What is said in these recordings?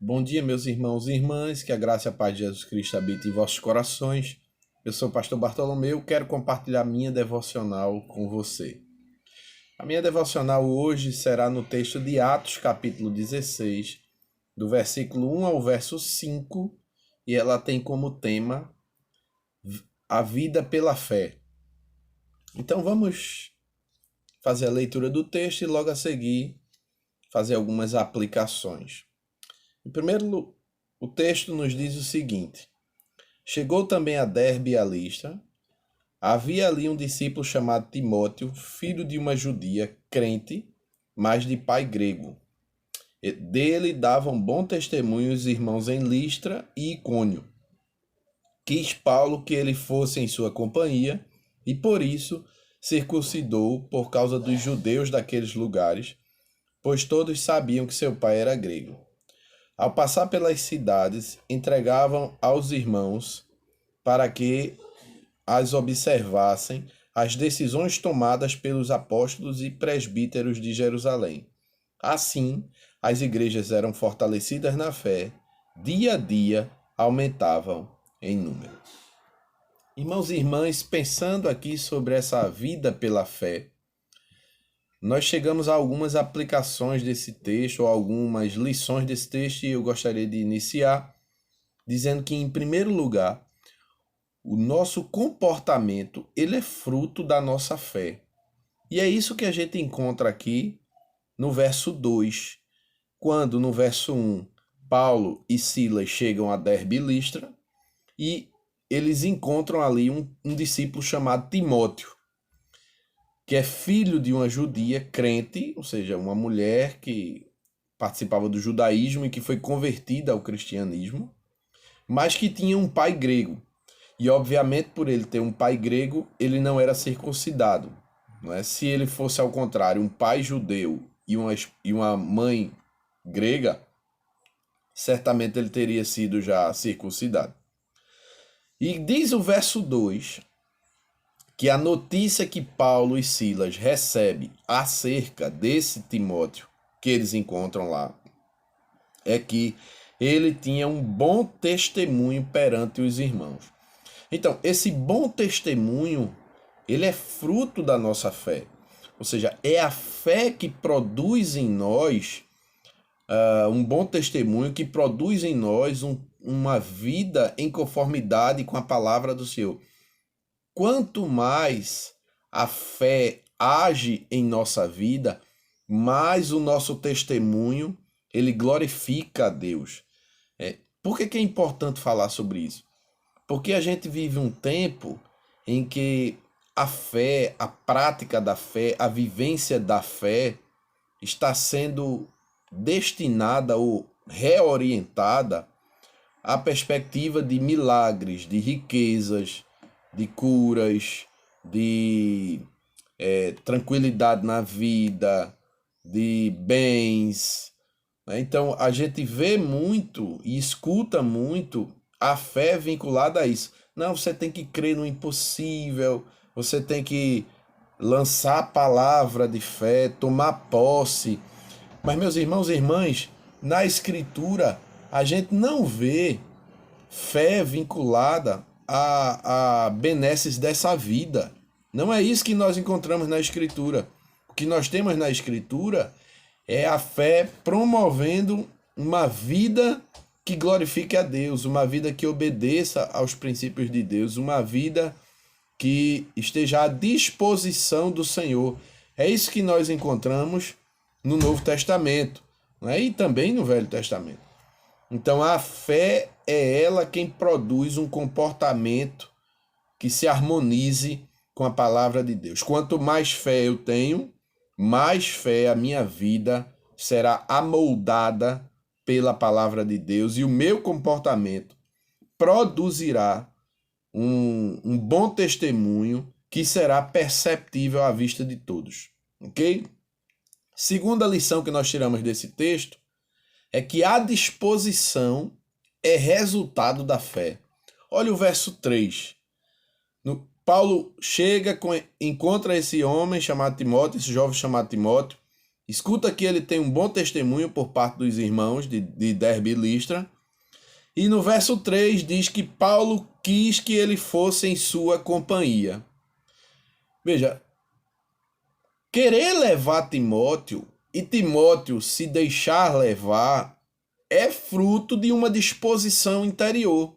Bom dia, meus irmãos e irmãs, que a graça e a paz de Jesus Cristo habite em vossos corações. Eu sou o pastor Bartolomeu, quero compartilhar minha devocional com você. A minha devocional hoje será no texto de Atos, capítulo 16, do versículo 1 ao verso 5, e ela tem como tema a vida pela fé. Então vamos fazer a leitura do texto e logo a seguir fazer algumas aplicações. Em primeiro, o texto nos diz o seguinte: chegou também a Derbe e a Listra. Havia ali um discípulo chamado Timóteo, filho de uma judia, crente, mas de pai grego. Dele davam bom testemunho os irmãos em Listra e Icônio. Quis Paulo que ele fosse em sua companhia, e por isso circuncidou por causa dos judeus daqueles lugares, pois todos sabiam que seu pai era grego. Ao passar pelas cidades, entregavam aos irmãos para que as observassem as decisões tomadas pelos apóstolos e presbíteros de Jerusalém. Assim, as igrejas eram fortalecidas na fé, dia a dia aumentavam em número. Irmãos e irmãs, pensando aqui sobre essa vida pela fé, nós chegamos a algumas aplicações desse texto, ou algumas lições desse texto, e eu gostaria de iniciar dizendo que, em primeiro lugar, o nosso comportamento, ele é fruto da nossa fé. E é isso que a gente encontra aqui no verso 2, quando no verso 1, Paulo e Silas chegam a Derbe e Listra, e eles encontram ali um discípulo chamado Timóteo, que é filho de uma judia crente, ou seja, uma mulher que participava do judaísmo e que foi convertida ao cristianismo, mas que tinha um pai grego. E obviamente, por ele ter um pai grego, ele não era circuncidado. Não é? Se ele fosse ao contrário, um pai judeu e uma mãe grega, certamente ele teria sido já circuncidado. E diz o verso 2 que a notícia que Paulo e Silas recebem acerca desse Timóteo que eles encontram lá é que ele tinha um bom testemunho perante os irmãos. Então, esse bom testemunho, ele é fruto da nossa fé. Ou seja, é a fé que produz em nós um bom testemunho, que produz em nós uma vida em conformidade com a palavra do Senhor. Quanto mais a fé age em nossa vida, mais o nosso testemunho, ele glorifica a Deus. Por que é importante falar sobre isso? Porque a gente vive um tempo em que a fé, a prática da fé, a vivência da fé está sendo destinada ou reorientada à perspectiva de milagres, de riquezas, de curas, de tranquilidade na vida, de bens. Então a gente vê muito e escuta muito a fé vinculada a isso. Não, você tem que crer no impossível, você tem que lançar a palavra de fé, tomar posse. Mas, meus irmãos e irmãs, na Escritura, a gente não vê fé vinculada a benesses dessa vida. Não é isso que nós encontramos na Escritura. O que nós temos na Escritura é a fé promovendo uma vida que glorifique a Deus, uma vida que obedeça aos princípios de Deus, uma vida que esteja à disposição do Senhor. É isso que nós encontramos no Novo Testamento, né? E também no Velho Testamento. Então a fé é ela quem produz um comportamento que se harmonize com a palavra de Deus. Quanto mais fé eu tenho, mais fé a minha vida será amoldada pela palavra de Deus e o meu comportamento produzirá um bom testemunho que será perceptível à vista de todos. Ok? Segunda lição que nós tiramos desse texto é que a disposição é resultado da fé. Olha o verso 3. Paulo chega, encontra esse homem chamado Timóteo, esse jovem chamado Timóteo, Escuta que ele tem um bom testemunho por parte dos irmãos de Derbe e Listra. E no verso 3 diz que Paulo quis que ele fosse em sua companhia. Veja, querer levar Timóteo e Timóteo se deixar levar é fruto de uma disposição interior.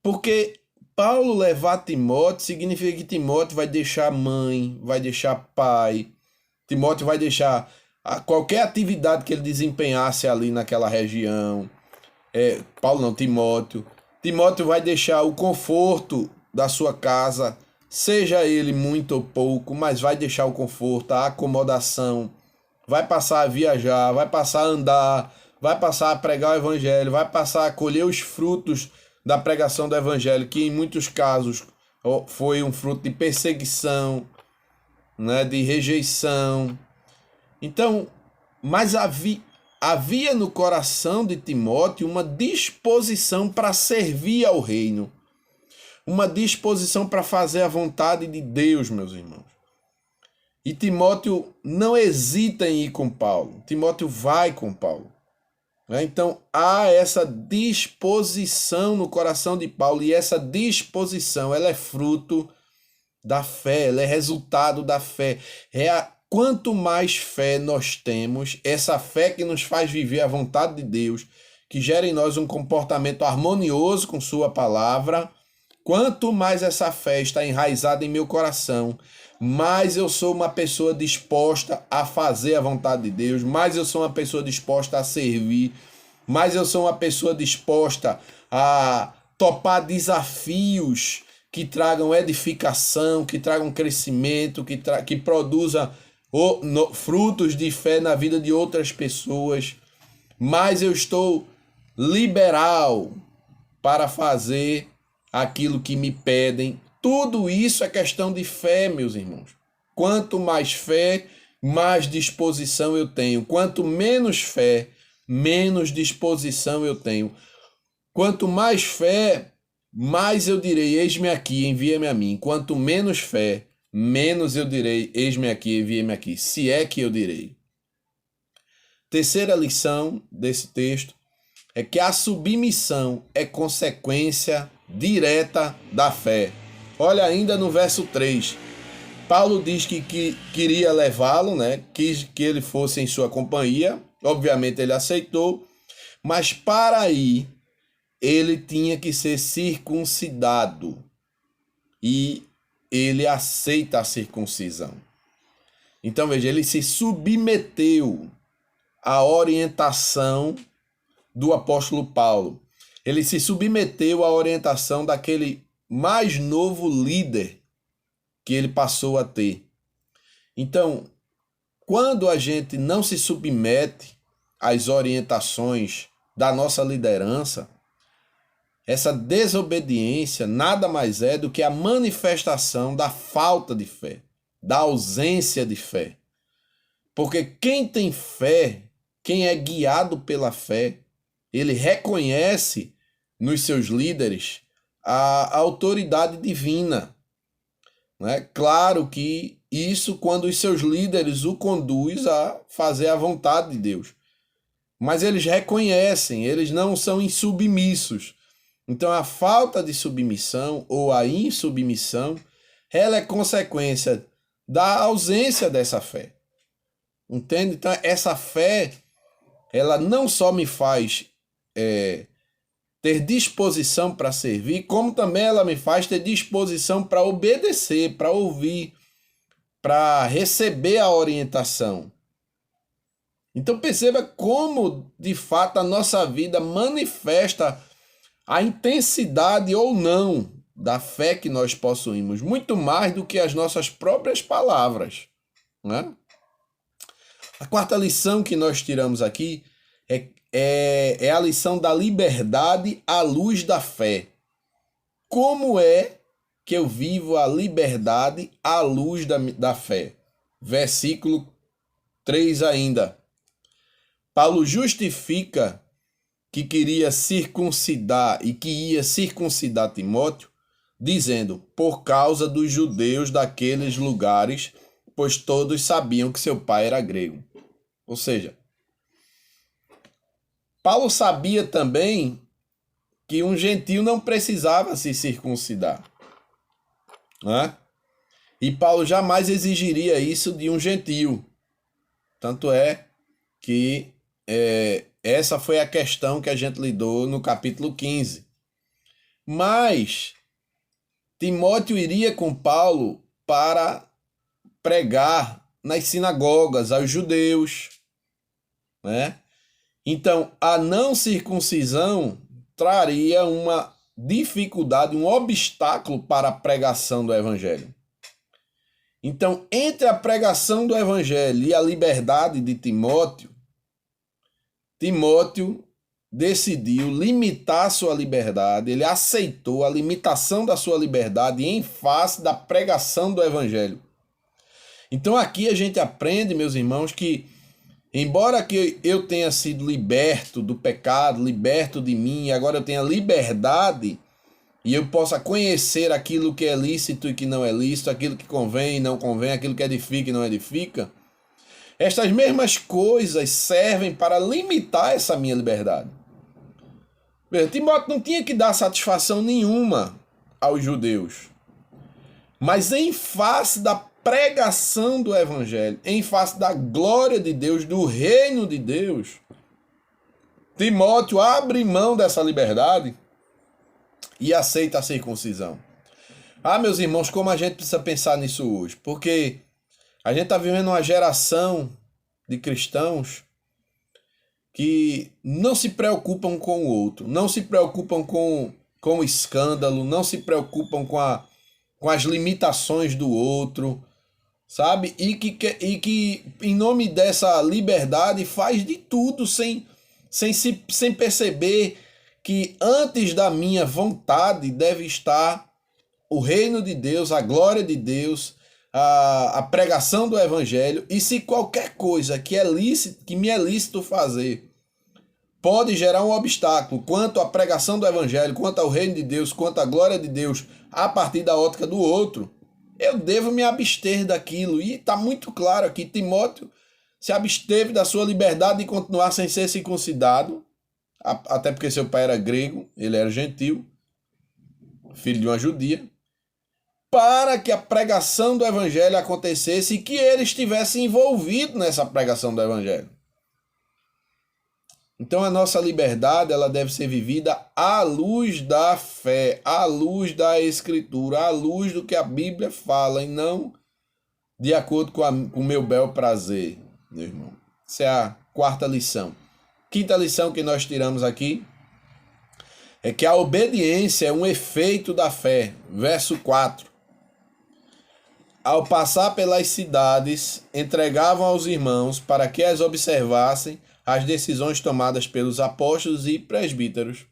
Porque Paulo levar Timóteo significa que Timóteo vai deixar mãe, vai deixar pai, Timóteo vai deixar qualquer atividade que ele desempenhasse ali naquela região. Paulo não, Timóteo. Timóteo vai deixar o conforto da sua casa, seja ele muito ou pouco, mas vai deixar o conforto, a acomodação, vai passar a viajar, vai passar a andar, vai passar a pregar o evangelho, vai passar a colher os frutos da pregação do evangelho, que em muitos casos foi um fruto de perseguição, né, de rejeição. Então, mas havia no coração de Timóteo uma disposição para servir ao reino, uma disposição para fazer a vontade de Deus, meus irmãos. E Timóteo não hesita em ir com Paulo, Timóteo vai com Paulo. Então há essa disposição no coração de Paulo, e essa disposição ela é fruto da fé, ela é resultado da fé. Quanto mais fé nós temos, essa fé que nos faz viver a vontade de Deus, que gera em nós um comportamento harmonioso com sua palavra, quanto mais essa fé está enraizada em meu coração, mais eu sou uma pessoa disposta a fazer a vontade de Deus, mais eu sou uma pessoa disposta a servir, mais eu sou uma pessoa disposta a topar desafios que tragam edificação, que tragam crescimento, que produza frutos de fé na vida de outras pessoas. Mais eu estou liberal para fazer aquilo que me pedem. Tudo isso é questão de fé, meus irmãos. Quanto mais fé, mais disposição eu tenho. Quanto menos fé, menos disposição eu tenho. Quanto mais fé, mais eu direi, eis-me aqui, envia-me a mim. Quanto menos fé, menos eu direi, eis-me aqui, envia-me aqui. Se é que eu direi. Terceira lição desse texto é que a submissão é consequência direta da fé. Olha ainda no verso 3. Paulo diz que queria levá-lo, né? Quis que ele fosse em sua companhia. Obviamente ele aceitou. Mas para ir, ele tinha que ser circuncidado. E ele aceita a circuncisão. Então veja, ele se submeteu à orientação do apóstolo Paulo. Ele se submeteu à orientação daquele mais novo líder que ele passou a ter. Então, quando a gente não se submete às orientações da nossa liderança, essa desobediência nada mais é do que a manifestação da falta de fé, da ausência de fé. Porque quem tem fé, quem é guiado pela fé, ele reconhece nos seus líderes a autoridade divina. Né? Claro que isso quando os seus líderes o conduz a fazer a vontade de Deus. Mas eles reconhecem, eles não são insubmissos. Então a falta de submissão ou a insubmissão, ela é consequência da ausência dessa fé. Entende? Então essa fé, ela não só me faz ter disposição para servir, como também ela me faz ter disposição para obedecer, para ouvir, para receber a orientação. Então perceba como, de fato, a nossa vida manifesta a intensidade ou não da fé que nós possuímos, muito mais do que as nossas próprias palavras. Né? A quarta lição que nós tiramos aqui é a lição da liberdade à luz da fé. Como é que eu vivo a liberdade à luz da fé? Versículo 3 ainda. Paulo justifica que queria circuncidar e que ia circuncidar Timóteo, dizendo, por causa dos judeus daqueles lugares, pois todos sabiam que seu pai era grego. Ou seja, Paulo sabia também que um gentio não precisava se circuncidar, né? E Paulo jamais exigiria isso de um gentio. Tanto é que essa foi a questão que a gente lidou no capítulo 15. Mas Timóteo iria com Paulo para pregar nas sinagogas aos judeus, né? Então, a não circuncisão traria uma dificuldade, um obstáculo para a pregação do evangelho. Então, entre a pregação do evangelho e a liberdade de Timóteo, Timóteo decidiu limitar sua liberdade, ele aceitou a limitação da sua liberdade em face da pregação do evangelho. Então aqui a gente aprende, meus irmãos, que embora que eu tenha sido liberto do pecado, liberto de mim, e agora eu tenha liberdade e eu possa conhecer aquilo que é lícito e que não é lícito, aquilo que convém e não convém, aquilo que edifica e não edifica, estas mesmas coisas servem para limitar essa minha liberdade. Timóteo não tinha que dar satisfação nenhuma aos judeus, mas em face da pregação do evangelho, em face da glória de Deus, do reino de Deus, Timóteo abre mão dessa liberdade e aceita a circuncisão. Meus irmãos, como a gente precisa pensar nisso hoje, porque a gente está vivendo uma geração de cristãos que não se preocupam com o outro, não se preocupam com o escândalo, não se preocupam com as limitações do outro, sabe? E que em nome dessa liberdade faz de tudo sem perceber que antes da minha vontade deve estar o reino de Deus, a glória de Deus, a pregação do evangelho. E se qualquer coisa que me é lícito fazer pode gerar um obstáculo quanto à pregação do evangelho, quanto ao reino de Deus, quanto à glória de Deus, a partir da ótica do outro, eu devo me abster daquilo. E está muito claro aqui, Timóteo se absteve da sua liberdade de continuar sem ser circuncidado, até porque seu pai era grego, ele era gentil, filho de uma judia, para que a pregação do evangelho acontecesse e que ele estivesse envolvido nessa pregação do evangelho. Então a nossa liberdade, ela deve ser vivida à luz da fé, à luz da escritura, à luz do que a Bíblia fala, e não de acordo com o meu bel prazer, meu irmão. Essa é a quarta lição. Quinta lição que nós tiramos aqui é que a obediência é um efeito da fé. Verso 4. Ao passar pelas cidades, entregavam aos irmãos para que as observassem as decisões tomadas pelos apóstolos e presbíteros.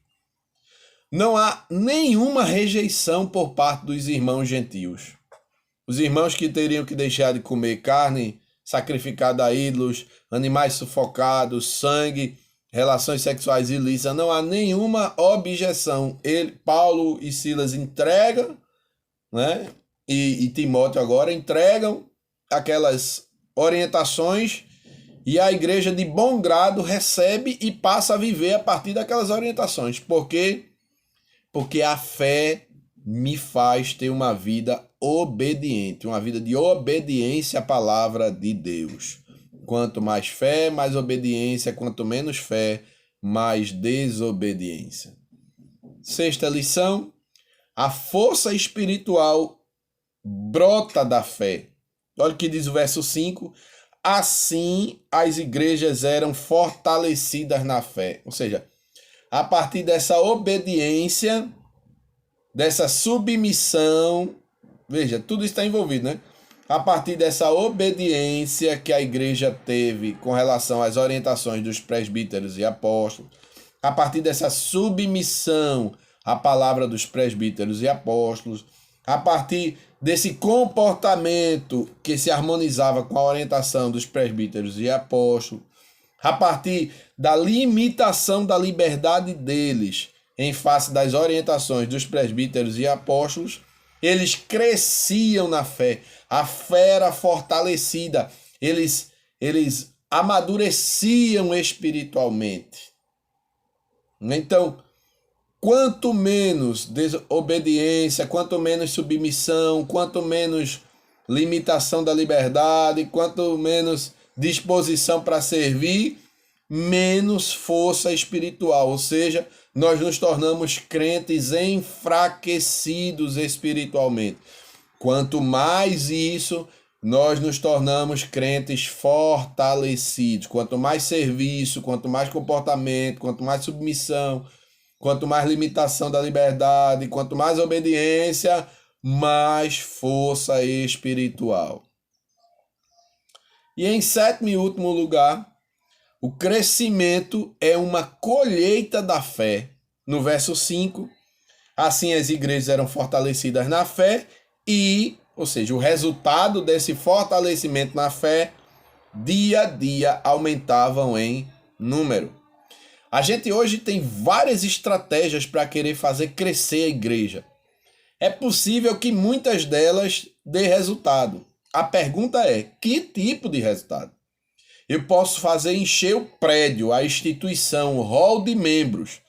Não há nenhuma rejeição por parte dos irmãos gentios. Os irmãos que teriam que deixar de comer carne sacrificada a ídolos, animais sufocados, sangue, relações sexuais ilícitas, não há nenhuma objeção. Paulo e Silas entregam, né? E Timóteo agora entregam aquelas orientações e a igreja de bom grado recebe e passa a viver a partir daquelas orientações. Por quê? Porque a fé me faz ter uma vida obediente, uma vida de obediência à palavra de Deus. Quanto mais fé, mais obediência. Quanto menos fé, mais desobediência. Sexta lição: a força espiritual brota da fé. Olha o que diz o verso 5. Assim as igrejas eram fortalecidas na fé. Ou seja, a partir dessa obediência, dessa submissão, veja, tudo está envolvido, né? A partir dessa obediência que a igreja teve com relação às orientações dos presbíteros e apóstolos, a partir dessa submissão à palavra dos presbíteros e apóstolos, a partir desse comportamento que se harmonizava com a orientação dos presbíteros e apóstolos, a partir da limitação da liberdade deles em face das orientações dos presbíteros e apóstolos, eles cresciam na fé, a fé era fortalecida, eles amadureciam espiritualmente. Então, quanto menos desobediência, quanto menos submissão, quanto menos limitação da liberdade, quanto menos disposição para servir, menos força espiritual, ou seja, nós nos tornamos crentes enfraquecidos espiritualmente. Quanto mais isso, nós nos tornamos crentes fortalecidos. Quanto mais serviço, quanto mais comportamento, quanto mais submissão, quanto mais limitação da liberdade, quanto mais obediência, mais força espiritual. E em sétimo e último lugar, o crescimento é uma colheita da fé. No verso 5, assim as igrejas eram fortalecidas na fé e, ou seja, o resultado desse fortalecimento na fé, dia a dia aumentavam em número. A gente hoje tem várias estratégias para querer fazer crescer a igreja. É possível que muitas delas dê resultado. A pergunta é, que tipo de resultado? Eu posso fazer encher o prédio, a instituição, o hall de membros.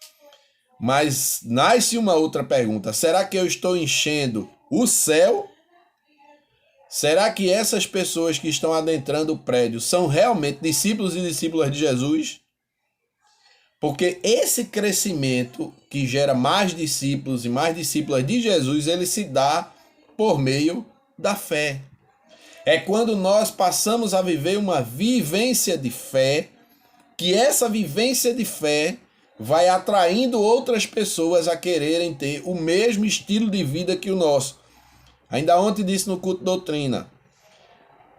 Mas nasce uma outra pergunta. Será que eu estou enchendo o céu? Será que essas pessoas que estão adentrando o prédio são realmente discípulos e discípulas de Jesus? Porque esse crescimento que gera mais discípulos e mais discípulas de Jesus, ele se dá por meio da fé. É quando nós passamos a viver uma vivência de fé, que essa vivência de fé vai atraindo outras pessoas a quererem ter o mesmo estilo de vida que o nosso. Ainda ontem disse no culto doutrina,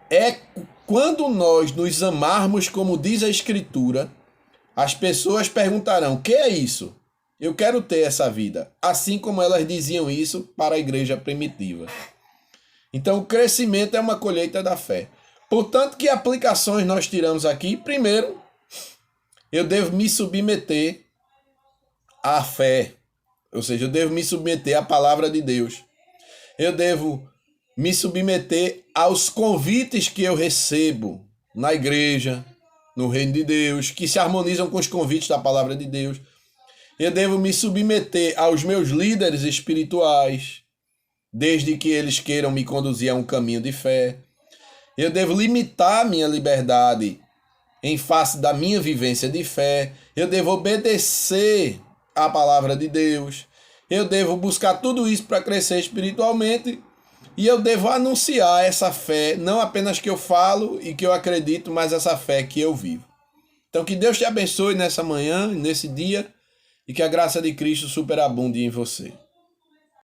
é quando nós nos amarmos, como diz a Escritura, as pessoas perguntarão, o que é isso? Eu quero ter essa vida. Assim como elas diziam isso para a igreja primitiva. Então, o crescimento é uma colheita da fé. Portanto, que aplicações nós tiramos aqui? Primeiro, eu devo me submeter à fé. Ou seja, eu devo me submeter à palavra de Deus. Eu devo me submeter aos convites que eu recebo na igreja, no reino de Deus, que se harmonizam com os convites da palavra de Deus. Eu devo me submeter aos meus líderes espirituais, desde que eles queiram me conduzir a um caminho de fé. Eu devo limitar minha liberdade em face da minha vivência de fé. Eu devo obedecer à palavra de Deus. Eu devo buscar tudo isso para crescer espiritualmente. E eu devo anunciar essa fé, não apenas que eu falo e que eu acredito, mas essa fé que eu vivo. Então que Deus te abençoe nessa manhã, nesse dia, e que a graça de Cristo superabunde em você.